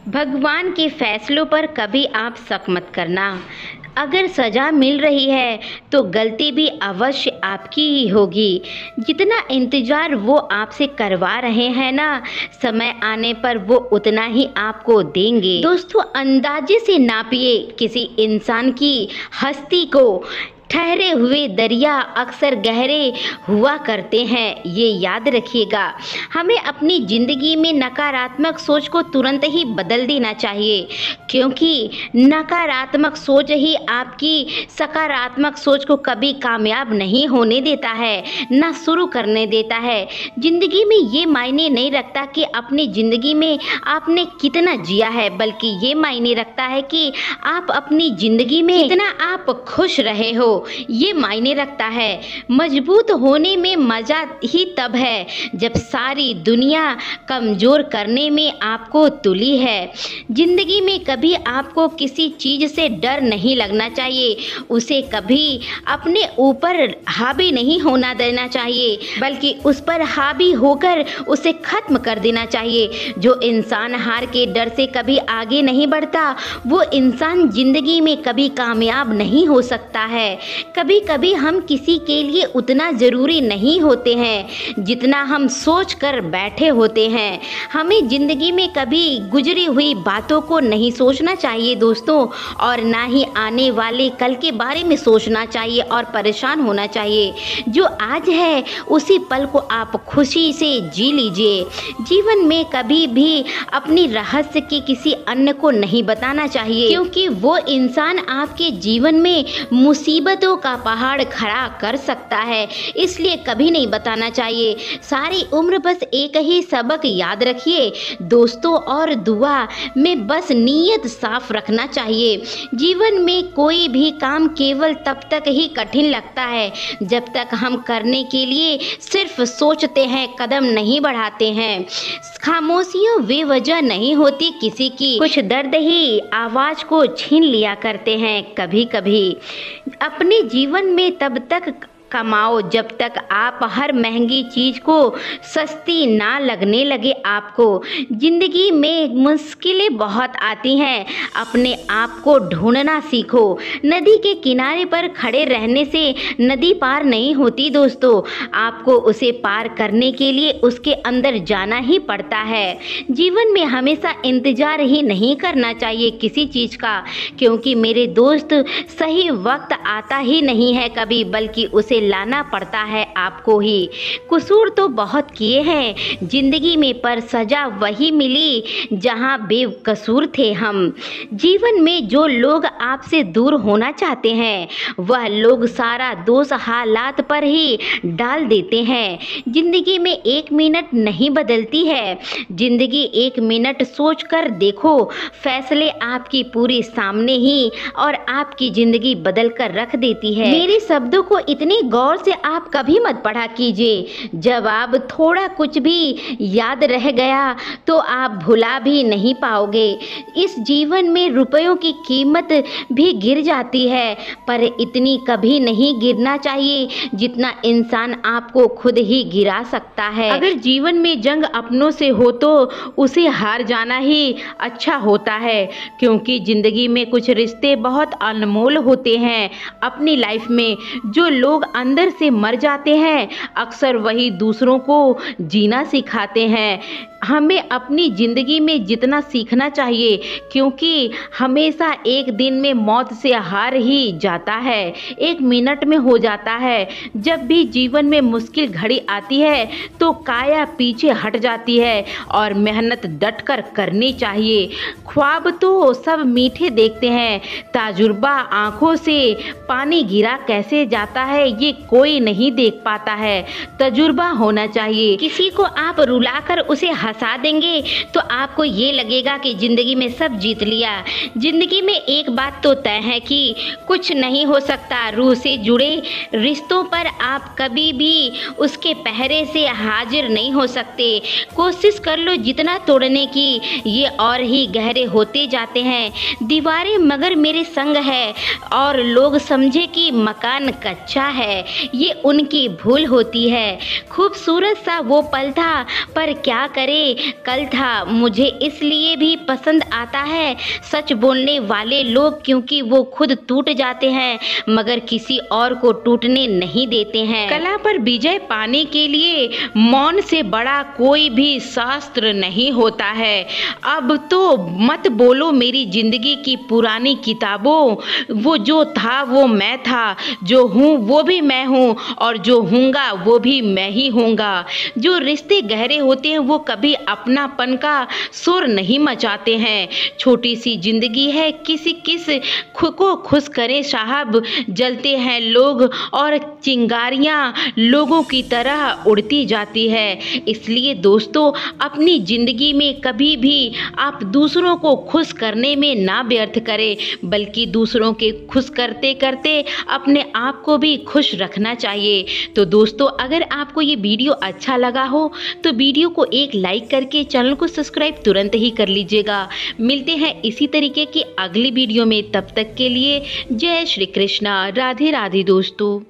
भगवान के फैसलों पर कभी आप शक मत करना। अगर सज़ा मिल रही है तो गलती भी अवश्य आपकी ही होगी। जितना इंतज़ार वो आपसे करवा रहे हैं ना, समय आने पर वो उतना ही आपको देंगे। दोस्तों, अंदाजे से नापिए किसी इंसान की हस्ती को। ठहरे हुए दरिया अक्सर गहरे हुआ करते हैं, ये याद रखिएगा। हमें अपनी ज़िंदगी में नकारात्मक सोच को तुरंत ही बदल देना चाहिए, क्योंकि नकारात्मक सोच ही आपकी सकारात्मक सोच को कभी कामयाब नहीं होने देता है, ना शुरू करने देता है। ज़िंदगी में ये मायने नहीं रखता कि अपनी ज़िंदगी में आपने कितना जिया है, बल्कि ये मायने रखता है कि आप अपनी ज़िंदगी में कितना आप खुश रहे हो, ये मायने रखता है। मजबूत होने में मजा ही तब है जब सारी दुनिया कमजोर करने में आपको तुली है। जिंदगी में कभी आपको किसी चीज से डर नहीं लगना चाहिए, उसे कभी अपने ऊपर हावी नहीं होना देना चाहिए, बल्कि उस पर हावी होकर उसे खत्म कर देना चाहिए। जो इंसान हार के डर से कभी आगे नहीं बढ़ता, वो इंसान जिंदगी में कभी कामयाब नहीं हो सकता है। कभी कभी हम किसी के लिए उतना ज़रूरी नहीं होते हैं जितना हम सोच कर बैठे होते हैं। हमें ज़िंदगी में कभी गुजरी हुई बातों को नहीं सोचना चाहिए दोस्तों, और ना ही आने वाले कल के बारे में सोचना चाहिए और परेशान होना चाहिए। जो आज है उसी पल को आप खुशी से जी लीजिए। जीवन में कभी भी अपनी रहस्य की किसी अन्य को नहीं बताना चाहिए, क्योंकि वो इंसान आपके जीवन में मुसीबतों का पहाड़ खड़ा कर सकता है, इसलिए कभी नहीं बताना चाहिए। सारी उम्र बस एक ही सबक याद रखिए दोस्तों, और दुआ में बस नीयत साफ रखना चाहिए। जीवन में कोई भी काम केवल तब तक ही कठिन लगता है जब तक हम करने के लिए सिर्फ सोचते हैं, कदम नहीं बढ़ाते हैं। खामोशियों बेवजह नहीं होती किसी की, कुछ दर्द ही आवाज़ को छीन लिया करते हैं कभी कभी। अपने जीवन में तब तक कमाओ जब तक आप हर महंगी चीज़ को सस्ती ना लगने लगे आपको। ज़िंदगी में मुश्किलें बहुत आती हैं, अपने आप को ढूंढना सीखो। नदी के किनारे पर खड़े रहने से नदी पार नहीं होती दोस्तों, आपको उसे पार करने के लिए उसके अंदर जाना ही पड़ता है। जीवन में हमेशा इंतज़ार ही नहीं करना चाहिए किसी चीज़ का, क्योंकि मेरे दोस्त सही वक्त आता ही नहीं है कभी, बल्कि उसे लाना पड़ता है आपको ही। कसूर तो बहुत किए हैं जिंदगी में, पर सजा वही मिली जहां बेकसूर थे हम। जीवन में जो लोग आपसे दूर होना चाहते हैं, वह लोग सारा दोष हालात पर ही डाल देते हैं। जिंदगी में एक मिनट नहीं बदलती है, जिंदगी एक मिनट सोच कर देखो, फैसले आपकी पूरी सामने ही और आपकी जिंदगी बदल कर रख देती है। मेरे शब्दों को इतनी गौर से आप कभी मत पढ़ा कीजिए। जब आप थोड़ा कुछ भी याद रह गया तो आप भुला भी नहीं पाओगे। इस जीवन में रुपयों की कीमत भी गिर जाती है, पर इतनी कभी नहीं गिरना चाहिए जितना इंसान आपको खुद ही गिरा सकता है। अगर जीवन में जंग अपनों से हो तो उसे हार जाना ही अच्छा होता है, क्योंकि जिंदगी में कुछ रिश्ते बहुत अनमोल होते हैं। अपनी लाइफ में जो लोग अंदर से मर जाते हैं, अक्सर वही दूसरों को जीना सिखाते हैं। हमें अपनी ज़िंदगी में जितना सीखना चाहिए, क्योंकि हमेशा एक दिन में मौत से हार ही जाता है, एक मिनट में हो जाता है। जब भी जीवन में मुश्किल घड़ी आती है तो काया पीछे हट जाती है और मेहनत डट कर करनी चाहिए। ख्वाब तो सब मीठे देखते हैं, तजुर्बा आंखों से पानी गिरा कैसे जाता है ये कोई नहीं देख पाता है। तजुर्बा होना चाहिए। किसी को आप रुलाकर उसे हंसा देंगे तो आपको ये लगेगा कि जिंदगी में सब जीत लिया। जिंदगी में एक बात तो तय है कि कुछ नहीं हो सकता, रूह से जुड़े रिश्तों पर आप कभी भी उसके पहरे से हाजिर नहीं हो सकते। कोशिश कर लो जितना तोड़ने की, ये और ही गहरे होते जाते हैं। दीवारें मगर मेरे संग है और लोग समझे कि मकान कच्चा है, ये उनकी भूल होती है। खूबसूरत सा वो पल था, पर क्या करे वाले कल था। मुझे इसलिए भी पसंद आता है सच बोलने वाले लोग, क्योंकि वो खुद टूट जाते हैं मगर किसी और को टूटने नहीं देते हैं। कला पर विजय पाने के लिए मौन से बड़ा कोई भी शास्त्र नहीं होता है। अब तो मत बोलो मेरी जिंदगी की पुरानी किताबों, वो जो था वो मैं था, जो हूँ वो भी मैं हूँ और जो हूँगा वो भी मैं ही हूँगा। जो रिश्ते गहरे होते हैं वो कभी अपनापन का शोर नहीं मचाते हैं। छोटी सी जिंदगी है, किसी किस को खुश करें साहब। जलते हैं लोग और चिंगारियाँ लोगों की तरह उड़ती जाती है। इसलिए दोस्तों, अपनी जिंदगी में कभी भी आप दूसरों को खुश करने में ना व्यर्थ करें, बल्कि दूसरों के खुश करते करते अपने आप को भी खुश रखना चाहिए। तो दोस्तों, अगर आपको ये वीडियो अच्छा लगा हो तो वीडियो को एक लाइक करके चैनल को सब्सक्राइब तुरंत ही कर लीजिएगा। मिलते हैं इसी तरीके की अगली वीडियो में, तब तक के लिए जय श्री कृष्णा, राधे राधे दोस्तों।